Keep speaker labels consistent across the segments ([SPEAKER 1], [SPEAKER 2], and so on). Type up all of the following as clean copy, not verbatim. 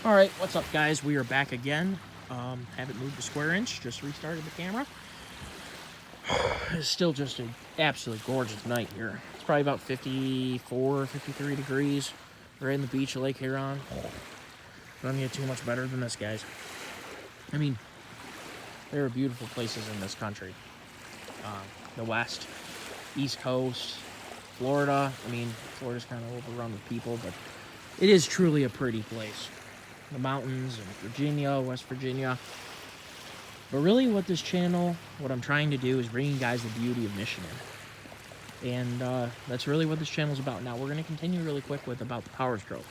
[SPEAKER 1] Alright, what's up guys? We are back again. Haven't moved the square inch, just restarted the camera. It's still just an absolutely gorgeous night here. It's probably about 54, 53 degrees. We're in the beach of Lake Huron. Doesn't get too much better than this, guys. I mean, there are beautiful places in this country. The West, East Coast, Florida. I mean, Florida's kind of overrun with people, but it is truly a pretty place. The mountains and Virginia, West Virginia. But really what this channel, what I'm trying to do is bring you guys the beauty of Michigan. And that's really what this channel is about. Now we're going to continue really quick with about the Powerstroke.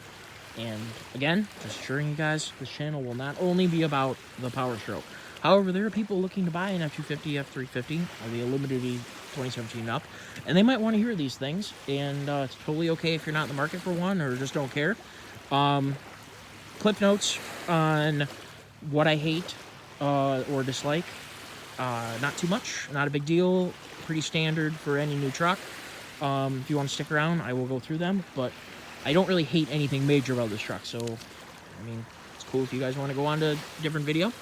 [SPEAKER 1] And again, just assuring you guys, this channel will not only be about the Powerstroke. However, there are people looking to buy an F250, F350, or the Limited 2017 up, and they might want to hear these things. And it's totally okay if you're not in the market for one or just don't care. Clip notes on what I hate or dislike. Not too much, not a big deal, pretty standard for any new truck. If you want to stick around, I will go through them, but I don't really hate anything major about this truck, so I mean, it's cool if you guys want to go on to a different video,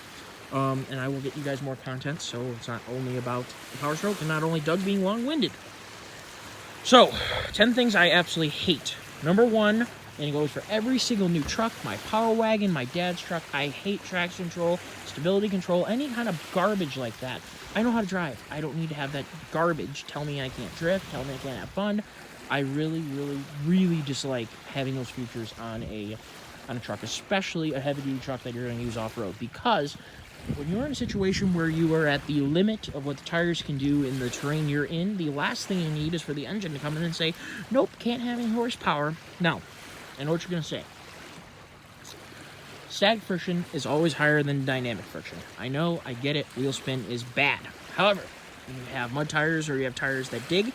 [SPEAKER 1] and I will get you guys more content, so it's not only about the Powerstroke and not only Doug being long-winded. So 10 things I absolutely hate. Number one, and it goes for every single new truck, my Power Wagon, my dad's truck. I hate traction control, stability control, any kind of garbage like that. I know how to drive. I don't need to have that garbage tell me I can't drift, tell me I can't have fun. I really, really, really dislike having those features on a truck, especially a heavy-duty truck that you're going to use off-road, because when you're in a situation where you are at the limit of what the tires can do in the terrain you're in, the last thing you need is for the engine to come in and say, nope, can't have any horsepower. Now, I know what you're going to say. Static friction is always higher than dynamic friction. I know, I get it, wheel spin is bad. However, when you have mud tires or you have tires that dig,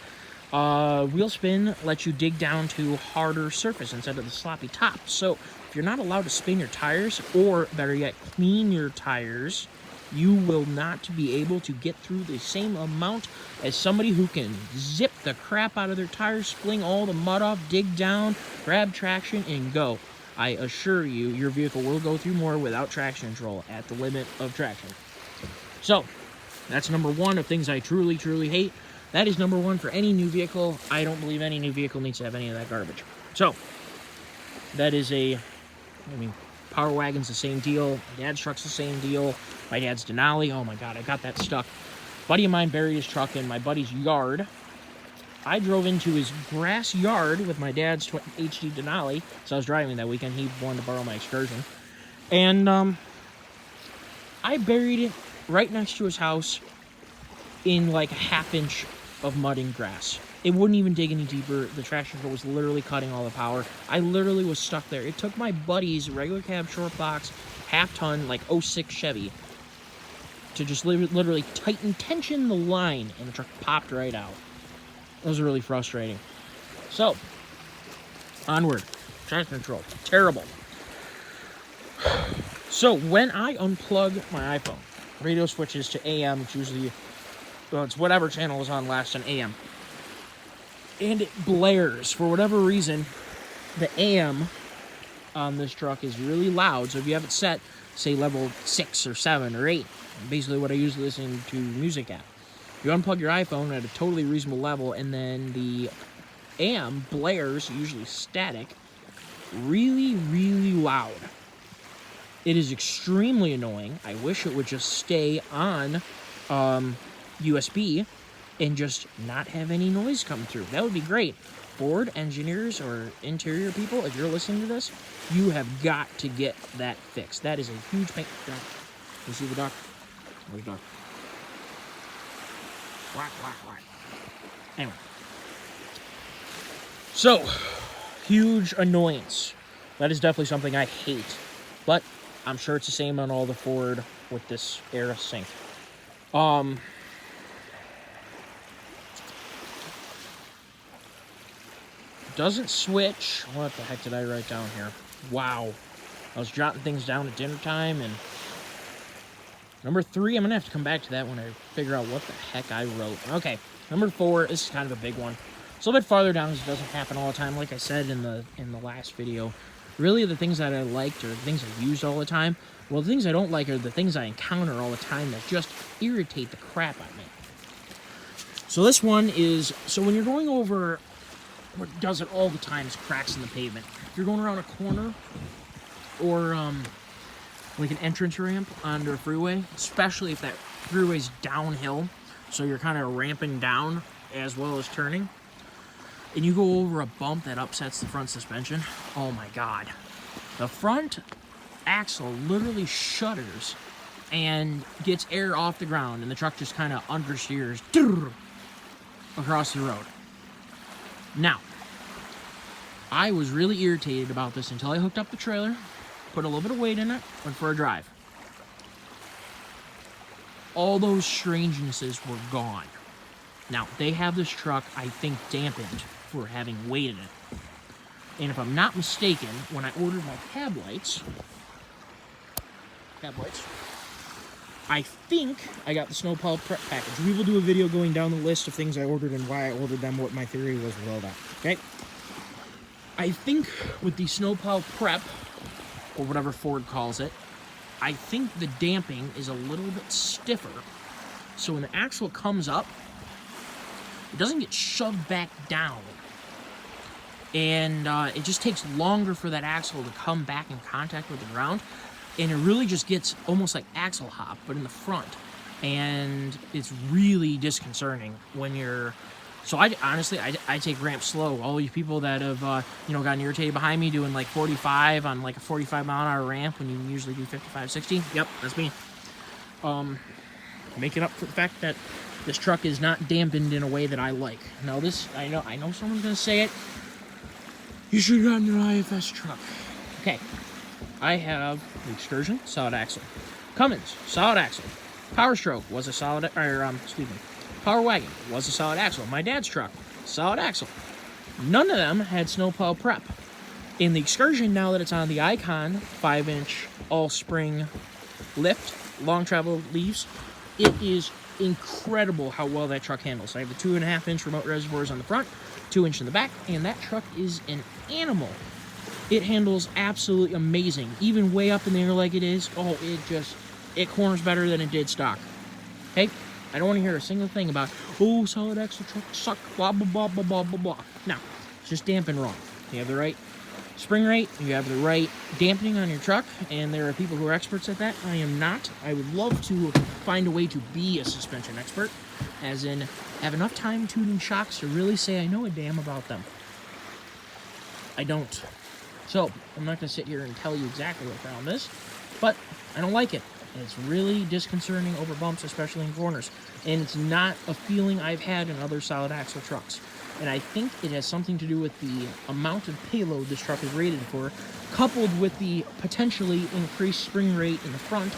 [SPEAKER 1] wheel spin lets you dig down to harder surface instead of the sloppy top. So if you're not allowed to spin your tires, or better yet, clean your tires, you will not be able to get through the same amount as somebody who can zip the crap out of their tires, fling all the mud off, dig down, grab traction, and go. I assure you, your vehicle will go through more without traction control at the limit of traction. So, that's number one of things I truly, truly hate. That is number one for any new vehicle. I don't believe any new vehicle needs to have any of that garbage. So, that is Power Wagon's the same deal. My dad's truck's the same deal. My dad's Denali. Oh my God, I got that stuck. A buddy of mine buried his truck in my buddy's yard. I drove into his grass yard with my dad's HD Denali. So I was driving that weekend. He wanted to borrow my Excursion. And I buried it right next to his house in like a half-inch of mud and grass. It wouldn't even dig any deeper. The traction control was literally cutting all the power. I literally was stuck there. It took my buddy's regular cab short box, half-ton, like 06 Chevy, to just literally tension the line, and the truck popped right out. It was really frustrating. So, onward. Traction control. Terrible. So, when I unplug my iPhone, radio switches to AM. It's usually, well, it's whatever channel is on last on AM. And it blares. For whatever reason, the AM on this truck is really loud. So if you have it set, say level 6 or 7 or 8, basically what I usually listen to music at. You unplug your iPhone at a totally reasonable level, and then the AM blares, usually static, really, really loud. It is extremely annoying. I wish it would just stay on USB and just not have any noise come through. That would be great. Ford engineers or interior people, if you're listening to this, you have got to get that fixed. That is a huge pain. You see the duck? Where's the duck? Quack, quack, quack. Anyway. So, huge annoyance. That is definitely something I hate. But I'm sure it's the same on all the Ford with this air sync. Doesn't switch. What the heck did I write down here? Wow. I was jotting things down at dinner time, and number 3, I'm going to have to come back to that when I figure out what the heck I wrote. Okay, number 4, this is kind of a big one. It's a little bit farther down because it doesn't happen all the time. Like I said in the last video, really the things that I liked or the things I used all the time. Well, the things I don't like are the things I encounter all the time that just irritate the crap out of me. So this one is, so when you're going over, what does it all the time is cracks in the pavement. If you're going around a corner or like an entrance ramp onto a freeway, especially if that freeway's downhill, so you're kind of ramping down as well as turning, and you go over a bump that upsets the front suspension, oh my God. The front axle literally shudders and gets air off the ground, and the truck just kind of understeers across the road. Now, I was really irritated about this until I hooked up the trailer, put a little bit of weight in it, went for a drive. All those strangenesses were gone. Now, they have this truck, I think, dampened for having weight in it. And if I'm not mistaken, when I ordered my cab lights, I think I got the snowplow prep package. We will do a video going down the list of things I ordered and why I ordered them, what my theory was with all that, okay? I think with the snowplow prep, or whatever Ford calls it, I think the damping is a little bit stiffer. So when the axle comes up, it doesn't get shoved back down. And it just takes longer for that axle to come back in contact with the ground. And it really just gets almost like axle hop, but in the front. And it's really disconcerting when you're... So I honestly take ramps slow. All you people that have, gotten irritated behind me doing like 45 on like a 45-mile-an-hour ramp when you usually do 55, 60. Yep, that's me. Making up for the fact that this truck is not dampened in a way that I like. Now this, I know someone's going to say it. You should have gotten an IFS truck. Okay. I have the Excursion, solid axle. Cummins, solid axle. Powerstroke was a solid, Power Wagon was a solid axle. My dad's truck, solid axle. None of them had snowplow prep. In the Excursion, now that it's on the Icon 5-inch all-spring lift, long travel leaves, it is incredible how well that truck handles. I have the 2.5-inch remote reservoirs on the front, 2-inch in the back, and that truck is an animal. It handles absolutely amazing. Even way up in the air like it is, it corners better than it did stock. Okay? I don't want to hear a single thing about, oh, solid axle trucks suck, blah, blah, blah, blah, blah, blah, blah. No, it's just dampened wrong. You have the right spring rate, you have the right dampening on your truck, and there are people who are experts at that. I am not. I would love to find a way to be a suspension expert, as in have enough time tuning shocks to really say I know a damn about them. I don't. So, I'm not going to sit here and tell you exactly what the problem is, but I don't like it. It's really disconcerting over bumps, especially in corners. And it's not a feeling I've had in other solid axle trucks. And I think it has something to do with the amount of payload this truck is rated for, coupled with the potentially increased spring rate in the front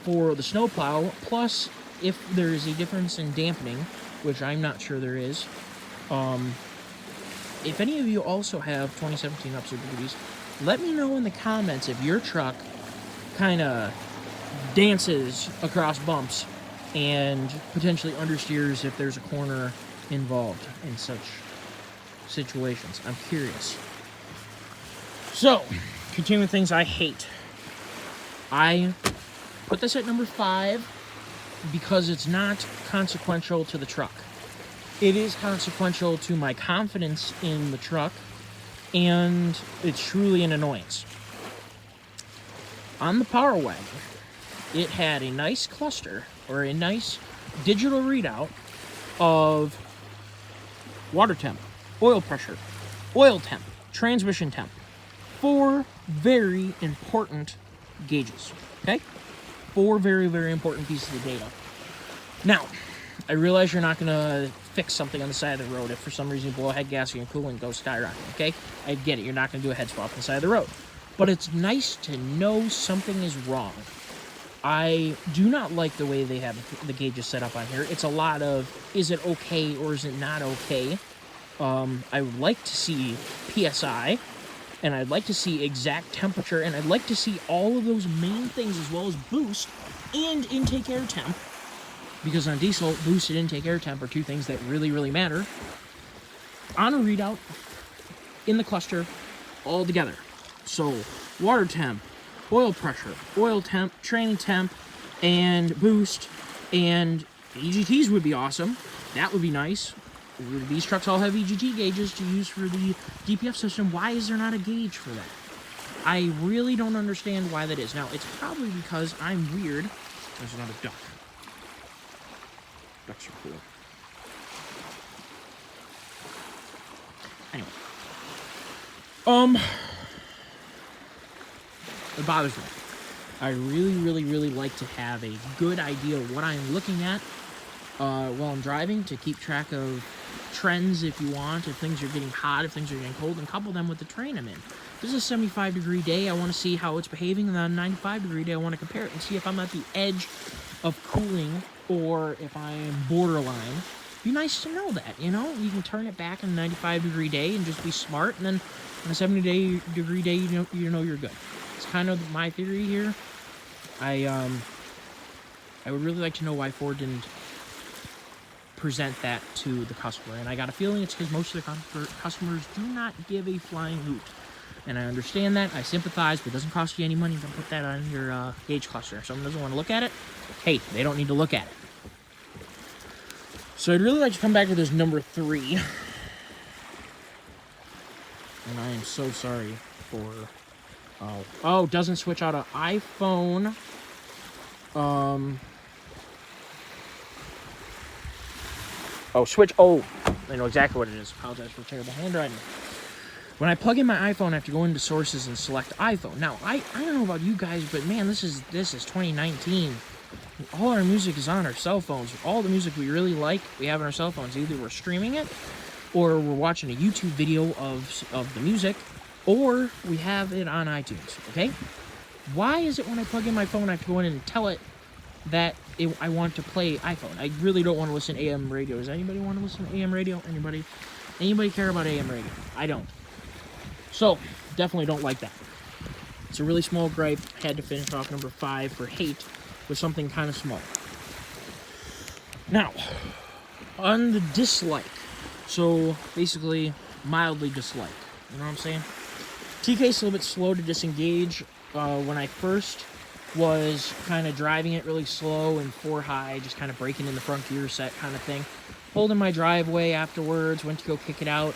[SPEAKER 1] for the snowplow, plus if there is a difference in dampening, which I'm not sure there is. If any of you also have 2017 Up Super Duties, let me know in the comments if your truck kind of dances across bumps and potentially understeers if there's a corner involved in such situations. I'm curious. So, continuing with things I hate. I put this at number 5 because it's not consequential to the truck. It is consequential to my confidence in the truck, and it's truly an annoyance. On the Power Wagon, it had a nice cluster, or a nice digital readout of water temp, oil pressure, oil temp, transmission temp. 4 very important gauges, okay? 4 very, very important pieces of data. Now, I realize you're not going to fix something on the side of the road if for some reason you blow head gasket and coolant goes skyrocketing, okay? I get it. You're not going to do a head swap on the side of the road. But it's nice to know something is wrong. I do not like the way they have the gauges set up on here. It's a lot of, is it okay or is it not okay? I would like to see PSI, and I'd like to see exact temperature, and I'd like to see all of those main things as well as boost and intake air temp. Because on diesel, boosted intake air temp are 2 things that really, really matter. On a readout, in the cluster, all together. So, water temp, oil pressure, oil temp, training temp, and boost, and EGTs would be awesome. That would be nice. These trucks all have EGT gauges to use for the DPF system. Why is there not a gauge for that? I really don't understand why that is. Now, it's probably because I'm weird. There's another duck. Ducks are cool. Anyway. It bothers me. I really like to have a good idea of what I'm looking at while I'm driving, to keep track of trends if you want, if things are getting hot, if things are getting cold, and couple them with the terrain I'm in. If this is a 75-degree day, I want to see how it's behaving, and on a 95-degree day, I want to compare it and see if I'm at the edge of cooling or if I'm borderline. It'd be nice to know that, you know? You can turn it back on a 95-degree day and just be smart, and then on a 70-degree day, you know you're good. It's kind of my theory here. I would really like to know why Ford didn't present that to the customer, and I got a feeling it's because most of the customers do not give a flying hoot. And I understand that, I sympathize, but it doesn't cost you any money to put that on your gauge cluster. If someone doesn't want to look at it, hey, they don't need to look at it. So I'd really like to come back to this number 3. And I am so sorry for... Oh, doesn't switch out an iPhone. I know exactly what it is. Apologize for terrible handwriting. When I plug in my iPhone, I have to go into sources and select iPhone. Now, I don't know about you guys, but man, this is 2019. All our music is on our cell phones. All the music we really like, we have on our cell phones. Either we're streaming it, or we're watching a YouTube video of the music, or we have it on iTunes, okay? Why is it when I plug in my phone, I have to go in and tell it that I want to play iPhone? I really don't want to listen to AM radio. Does anybody want to listen to AM radio? Anybody care about AM radio? I don't. So, definitely don't like that. It's a really small gripe. Had to finish off number 5 for hate with something kind of small. Now, on the dislike. So, basically, mildly dislike. You know what I'm saying? TK's a little bit slow to disengage. When I first was kind of driving it really slow and 4 high, just kind of breaking in the front gear set kind of thing. Pulled in my driveway afterwards, went to go kick it out,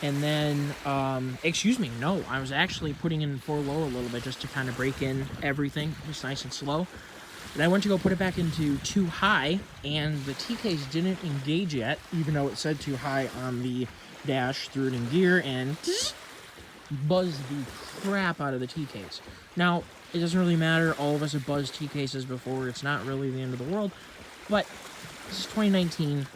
[SPEAKER 1] and then, I was actually putting in 4 low a little bit just to kind of break in everything, just nice and slow. And I went to go put it back into 2 high, and the TKs didn't engage yet, even though it said 2 high on the dash, threw it in gear, and buzzed the crap out of the TKs. Now, it doesn't really matter. All of us have buzzed T cases before. It's not really the end of the world. But this is 2019.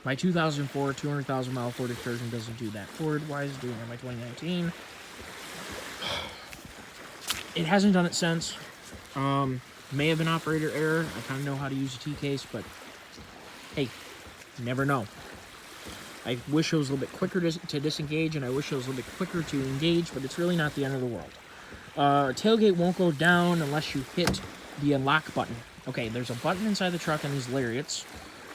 [SPEAKER 1] My 2004 200,000 mile Ford Excursion doesn't do that. Ford, why is it doing it in my 2019? It hasn't done it since. May have been operator error. I kind of know how to use a T case, but hey, you never know. I wish it was a little bit quicker to disengage, and I wish it was a little bit quicker to engage, but it's really not the end of the world. Tailgate won't go down unless you hit the unlock button. Okay, there's a button inside the truck on these lariats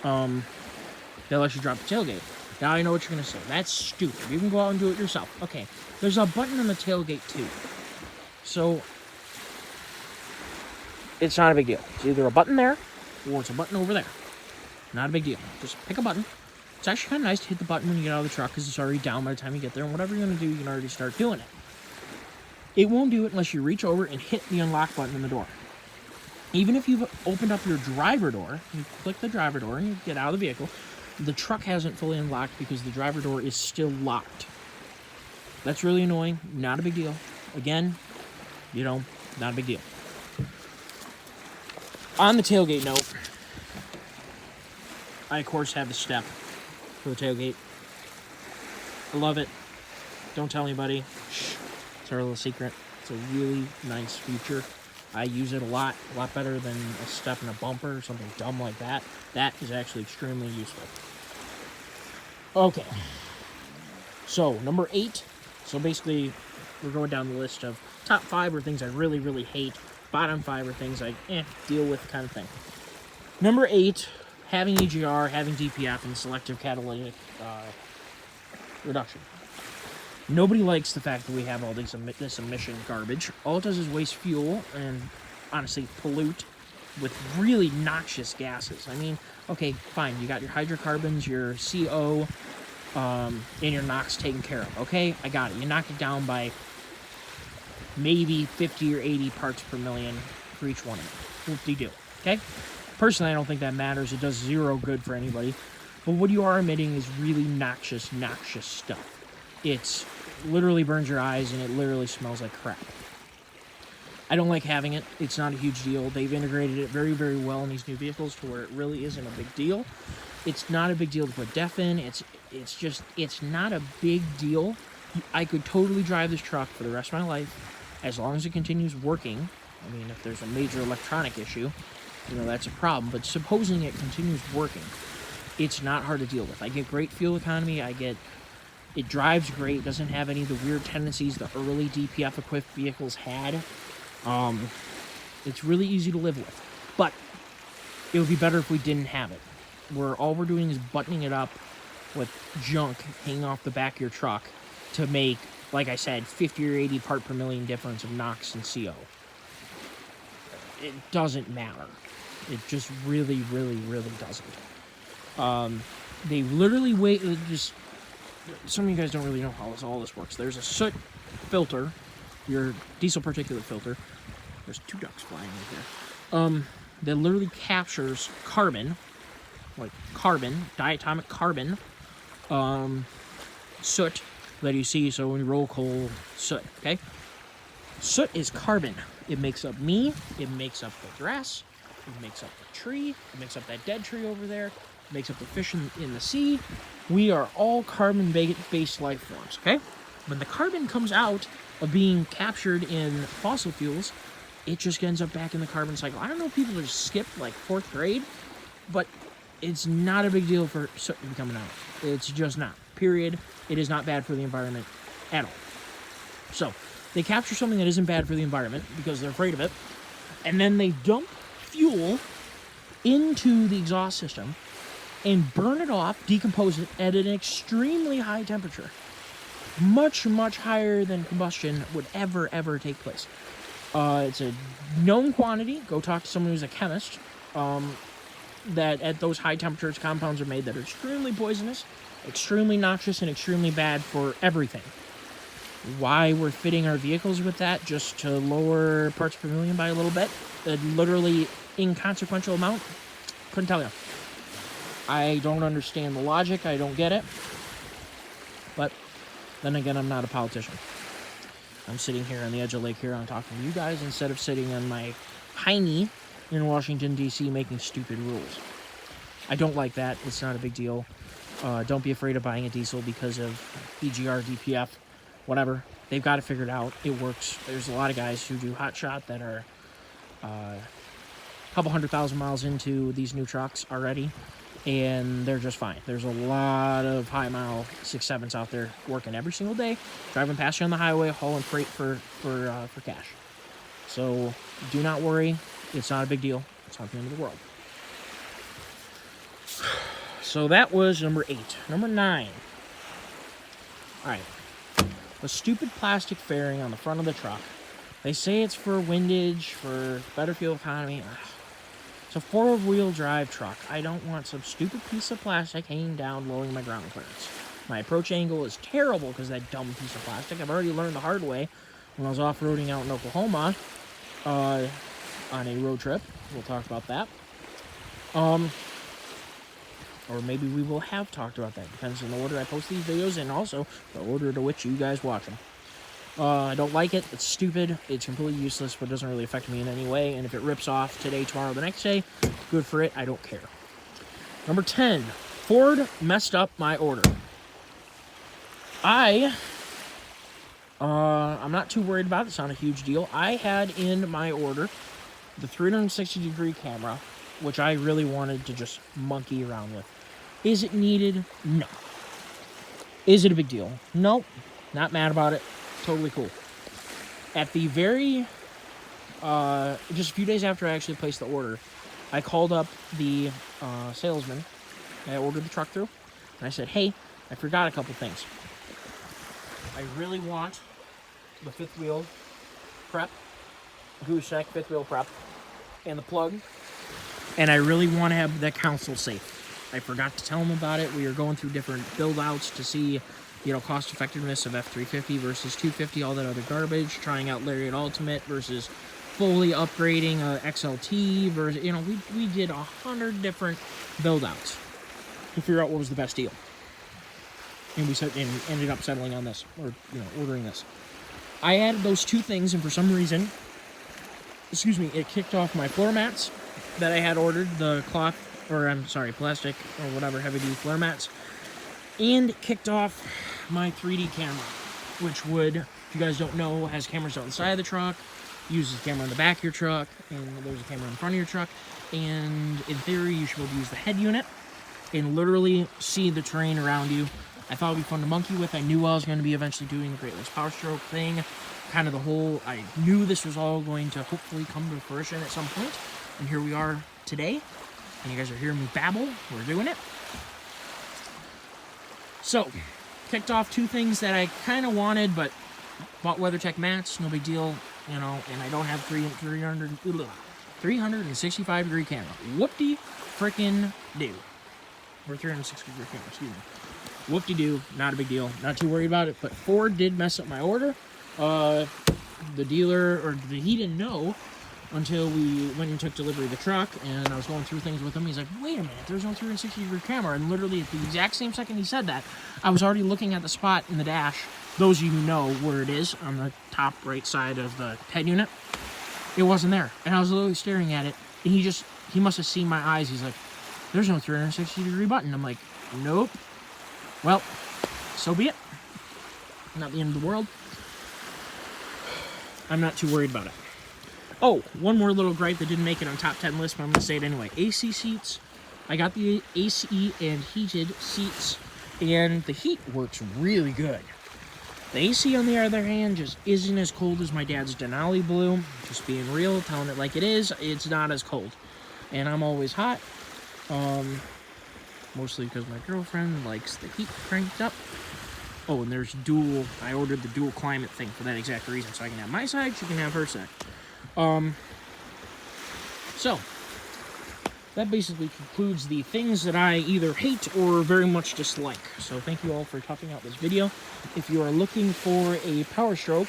[SPEAKER 1] that lets you drop the tailgate. Now I know what you're going to say. That's stupid. You can go out and do it yourself. Okay, there's a button on the tailgate too. So, it's not a big deal. It's either a button there, or it's a button over there. Not a big deal. Just pick a button. It's actually kind of nice to hit the button when you get out of the truck because it's already down by the time you get there, and whatever you're going to do, you can already start doing it. It won't do it unless you reach over and hit the unlock button in the door. Even if you've opened up your driver door, you click the driver door and you get out of the vehicle, the truck hasn't fully unlocked because the driver door is still locked. That's really annoying. Not a big deal. Again, not a big deal. On the tailgate note, I, of course, have the step for the tailgate. I love it. Don't tell anybody. Shh. It's our little secret. It's a really nice feature. I use it a lot better than a step and a bumper or something dumb like that. That is actually extremely useful. Okay. So, number 8. So, basically, we're going down the list of top 5 are things I really, really hate. Bottom 5 are things I deal with kind of thing. Number 8, having EGR, having DPF, and selective catalytic reduction. Nobody likes the fact that we have all this emission garbage. All it does is waste fuel and, honestly, pollute with really noxious gases. I mean, okay, fine, you got your hydrocarbons, your CO, and your NOx taken care of. Okay, I got it. You knocked it down by maybe 50 or 80 parts per million for each one of them. Whoop-de-doo. Okay? Personally, I don't think that matters. It does zero good for anybody. But what you are emitting is really noxious stuff. It's literally burns your eyes, and it literally smells like crap. I don't like having it. It's not a huge deal. They've integrated it very, very well in these new vehicles to where it really isn't a big deal. It's not a big deal to put DEF in. It's not a big deal. I could totally drive this truck for the rest of my life as long as it continues working. I mean, if there's a major electronic issue, that's a problem. But supposing it continues working, it's not hard to deal with. I get great fuel economy. It drives great. It doesn't have any of the weird tendencies the early DPF-equipped vehicles had. It's really easy to live with. But it would be better if we didn't have it. Where all we're doing is buttoning it up with junk hanging off the back of your truck to make, like I said, 50 or 80 part per million difference of NOx and CO. It doesn't matter. It just really, really, really doesn't. They literally some of you guys don't really know how all this works. There's a soot filter, your diesel particulate filter. There's 2 ducks flying right here. That literally captures carbon, like carbon, diatomic carbon, soot that you see. So when you roll coal, soot, okay? Soot is carbon. It makes up me. It makes up the grass. It makes up the tree. It makes up that dead tree over there. It makes up the fish in the sea. We are all carbon-based life forms, okay? When the carbon comes out of being captured in fossil fuels, it just ends up back in the carbon cycle. I don't know if people just skip like 4th grade, but it's not a big deal for soot to be coming out. It's just not. Period. It is not bad for the environment at all. So, they capture something that isn't bad for the environment because they're afraid of it, and then they dump fuel into the exhaust system and burn it off, decompose it at an extremely high temperature. Much, much higher than combustion would ever take place. It's a known quantity. Go talk to someone who's a chemist. That at those high temperatures, compounds are made that are extremely poisonous, extremely noxious, and extremely bad for everything. Why we're fitting our vehicles with that, just to lower parts per million by a little bit, a literally inconsequential amount, couldn't tell you. I don't understand the logic. I don't get it. But then again, I'm not a politician. I'm sitting here on the edge of Lake Huron talking to you guys instead of sitting on my hiney in Washington, D.C. making stupid rules. I don't like that. It's not a big deal. Don't be afraid of buying a diesel because of EGR, DPF, whatever. They've got it figured out. It works. There's a lot of guys who do hot shot that are a couple 100,000 miles into these new trucks already, and they're just fine. There's a lot of high-mile 6.7s out there working every single day, driving past you on the highway, hauling freight for cash. So do not worry. It's not a big deal. It's not the end of the world. So that was number 8. Number 9. All right. The stupid plastic fairing on the front of the truck. They say it's for windage, for better fuel economy. It's a 4-wheel drive truck. I don't want some stupid piece of plastic hanging down, lowering my ground clearance. My approach angle is terrible because of that dumb piece of plastic. I've already learned the hard way when I was off-roading out in Oklahoma on a road trip. We'll talk about that. Or maybe we will have talked about that. Depends on the order I post these videos and also the order to which you guys watch them. I don't like it. It's stupid. It's completely useless, but it doesn't really affect me in any way. And if it rips off today, tomorrow, the next day, good for it. I don't care. Number 10. Ford messed up my order. I'm not too worried about it. It's not a huge deal. I had in my order the 360-degree camera, which I really wanted to just monkey around with. Is it needed? No. Is it a big deal? Nope. Not mad about it. Totally cool. At the very, just a few days after I actually placed the order, I called up the salesman I ordered the truck through, and I said, hey, I forgot a couple things. I really want the fifth wheel prep, goose neck fifth wheel prep, and the plug. And I really want to have the console safe. I forgot to tell him about it. We are going through different build outs to see, you know, cost effectiveness of F350 versus 250, all that other garbage. Trying out Lariat Ultimate versus fully upgrading XLT versus, you know, we did 100 different build outs to figure out what was the best deal. And we ended up settling on this, or, you know, ordering this. I added those two things, and for some reason, excuse me, it kicked off my floor mats that I had ordered, the cloth, or I'm sorry, plastic, or whatever, heavy-duty floor mats, and it kicked off my 3D camera, which would, if you guys don't know, has cameras out the side of the truck, uses a camera on the back of your truck, and there's a camera in front of your truck, and in theory, you should be able to use the head unit and literally see the terrain around you. I thought it would be fun to monkey with. I knew I was going to be eventually doing the Great Lakes Powerstroke thing. Kind of the whole, I knew this was all going to hopefully come to fruition at some point. And here we are today. And you guys are hearing me babble. We're doing it. So, kicked off two things that I kind of wanted, but bought WeatherTech mats. No big deal, you know. And I don't have 365 degree camera. Whoop-de freaking do. Or 360 degree camera, excuse me. Whoop-de-doo, not a big deal, not too worried about it, but Ford did mess up my order. The dealer, or he didn't know until we went and took delivery of the truck, and I was going through things with him. He's like, wait a minute, there's no 360 degree camera, and literally at the exact same second he said that, I was already looking at the spot in the dash, those of you who know where it is, on the top right side of the head unit. It wasn't there, and I was literally staring at it, and he must have seen my eyes. He's like, there's no 360 degree button. I'm like, nope. Well, so be it. Not the end of the world. I'm not too worried about it. Oh, one more little gripe that didn't make it on top 10 list, but I'm going to say it anyway. AC seats. I got the AC and heated seats, and the heat works really good. The AC, on the other hand, just isn't as cold as my dad's Denali Blue. Just being real, telling it like it is, it's not as cold. And I'm always hot. Mostly because my girlfriend likes the heat cranked up. Oh, and there's dual, I ordered the dual climate thing for that exact reason. So I can have my side, she can have her side. So, that basically concludes the things that I either hate or very much dislike. So thank you all for toughing out this video. If you are looking for a Powerstroke,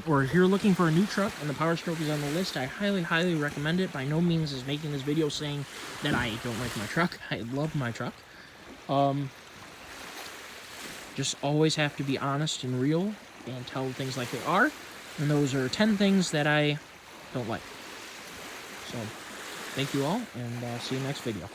[SPEAKER 1] or if you're looking for a new truck and the Powerstroke is on the list, I highly, highly recommend it. By no means is making this video saying that I don't like my truck. I love my truck. Just always have to be honest and real and tell things like they are. And those are 10 things that I don't like. So, thank you all, and see you next video.